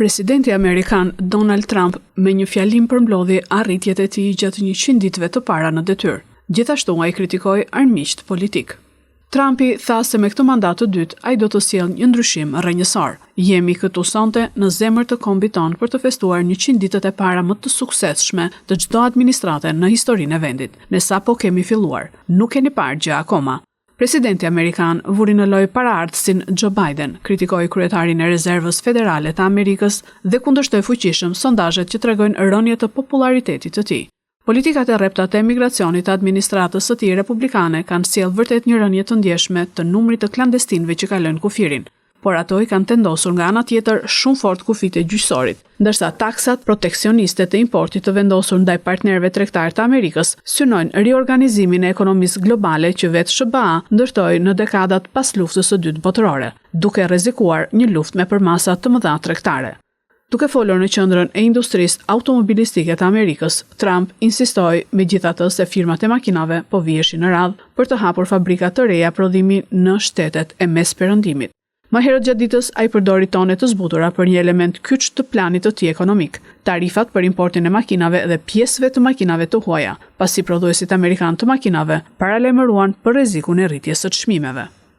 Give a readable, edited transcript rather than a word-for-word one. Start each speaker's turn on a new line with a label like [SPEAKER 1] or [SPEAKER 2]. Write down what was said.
[SPEAKER 1] Presidenti Amerikan Donald Trump me një fjalim përmbledhi arritjet e tij gjatë 100 ditëve të para në detyrë. Gjithashtu ai kritikoi armiqt politik. Trumpi tha se me këtë mandat të dytë ai do të sjellë një ndryshim rrënjësor. Jemi këtu sonte në zemër të kombit ton për të festuar 100 ditët e para më të suksesshme të çdo administrate në historinë e vendit. Ne sapo kemi filluar, nuk keni parë gjë akoma. Presidenti Amerikan vuri në lojë paraardhësin Joe Biden, kritikoi kryetarin e Rezervës Federale të Amerikës dhe kundërshtoi fuqishëm sondazhet që tregojnë rënje të popularitetit të tij. Politikat e rrepta të emigracionit të administratës së tij republikane kanë sjellë vërtet një rënje të ndjeshme të numrit të klandestinëve që kalojnë kufirin, por ato i kanë tendosur nga ana tjetër shumë fort kufit e gjyqësorit, ndërsa taksat proteksioniste të importit të vendosur ndaj partnerëve tregtar të Amerikës synojnë riorganizimin e ekonomisë globale që vetë SBA ndërtoi në dekadat pas luftës së dytë botërore, duke rrezikuar një luftë me përmasa të mëdha tregtare. Duke folur në qendrën e industrisë automobilistike të Amerikës, Trump insistoi megjithatë se firmat e makinave po viheshin në radhë për të hapur fabrika të reja prodhimi në shtetet e mesperëndimit. Më herët gjatë ditës ai përdori tone të zbutura për një element kyç të planit të tij ekonomik, tarifat për importin e makinave dhe pjesëve të makinave të huaja, pasi prodhuesit amerikan të makinave paralajmëruan për rrezikun e rritjes së çmimeve.